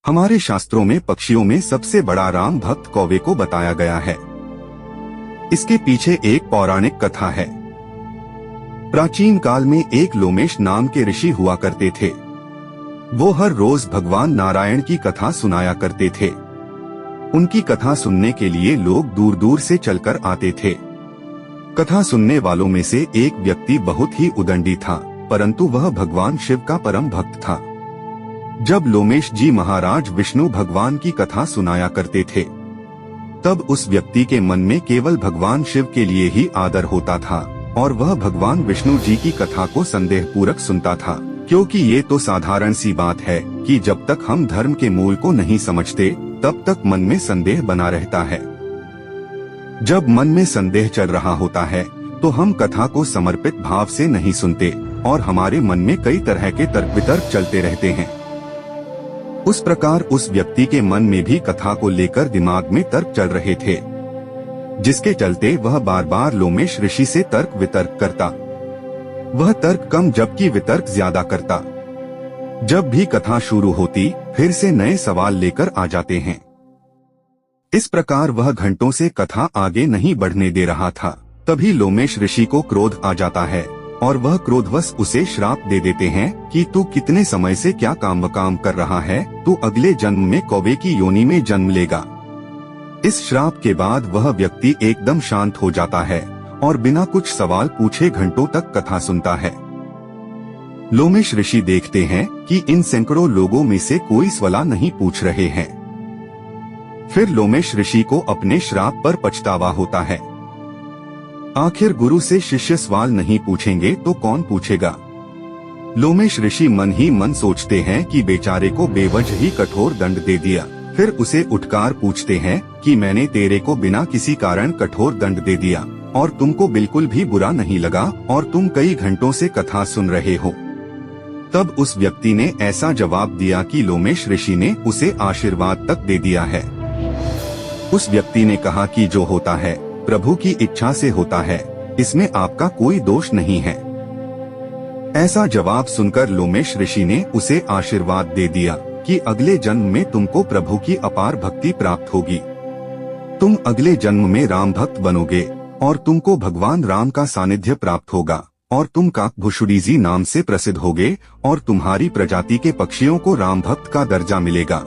हमारे शास्त्रों में पक्षियों में सबसे बड़ा राम भक्त कौवे को बताया गया है। इसके पीछे एक पौराणिक कथा है। प्राचीन काल में एक लोमेश नाम के ऋषि हुआ करते थे। वो हर रोज भगवान नारायण की कथा सुनाया करते थे। उनकी कथा सुनने के लिए लोग दूर दूर से चलकर आते थे। कथा सुनने वालों में से एक व्यक्ति बहुत ही उदंडी था, परंतु वह भगवान शिव का परम भक्त था। जब लोमेश जी महाराज विष्णु भगवान की कथा सुनाया करते थे, तब उस व्यक्ति के मन में केवल भगवान शिव के लिए ही आदर होता था और वह भगवान विष्णु जी की कथा को संदेह पूर्वक सुनता था, क्योंकि ये तो साधारण सी बात है कि जब तक हम धर्म के मूल को नहीं समझते तब तक मन में संदेह बना रहता है। जब मन में संदेह चल रहा होता है तो हम कथा को समर्पित भाव से नहीं सुनते और हमारे मन में कई तरह के तर्क वितर्क चलते रहते हैं। उस प्रकार उस व्यक्ति के मन में भी कथा को लेकर दिमाग में तर्क चल रहे थे, जिसके चलते वह बार बार लोमेश ऋषि से तर्क वितर्क करता। वह तर्क कम जबकि वितर्क ज्यादा करता। जब भी कथा शुरू होती फिर से नए सवाल लेकर आ जाते हैं। इस प्रकार वह घंटों से कथा आगे नहीं बढ़ने दे रहा था। तभी लोमेश ऋषि को क्रोध आ जाता है और वह क्रोधवश उसे श्राप दे देते हैं कि तू कितने समय से क्या काम कर रहा है, तू अगले जन्म में कौवे की योनि में जन्म लेगा। इस श्राप के बाद वह व्यक्ति एकदम शांत हो जाता है और बिना कुछ सवाल पूछे घंटों तक कथा सुनता है। लोमेश ऋषि देखते हैं कि इन सैकड़ों लोगों में से कोई सवाल नहीं पूछ रहे हैं। फिर लोमेश ऋषि को अपने श्राप पर पछतावा होता है। आखिर गुरु से शिष्य सवाल नहीं पूछेंगे तो कौन पूछेगा। लोमेश ऋषि मन ही मन सोचते हैं कि बेचारे को बेवजह ही कठोर दंड दे दिया। फिर उसे उठकार पूछते हैं कि मैंने तेरे को बिना किसी कारण कठोर दंड दे दिया और तुमको बिल्कुल भी बुरा नहीं लगा और तुम कई घंटों से कथा सुन रहे हो। तब उस व्यक्ति ने ऐसा जवाब दिया कि लोमेश ऋषि ने उसे आशीर्वाद तक दे दिया है। उस व्यक्ति ने कहा कि जो होता है प्रभु की इच्छा से होता है, इसमें आपका कोई दोष नहीं है। ऐसा जवाब सुनकर लोमेश ऋषि ने उसे आशीर्वाद दे दिया कि अगले जन्म में तुमको प्रभु की अपार भक्ति प्राप्त होगी। तुम अगले जन्म में राम भक्त बनोगे और तुमको भगवान राम का सानिध्य प्राप्त होगा और तुम काकभूषुंडी नाम से प्रसिद्ध होगे और तुम्हारी प्रजाति के पक्षियों को राम भक्त का दर्जा मिलेगा।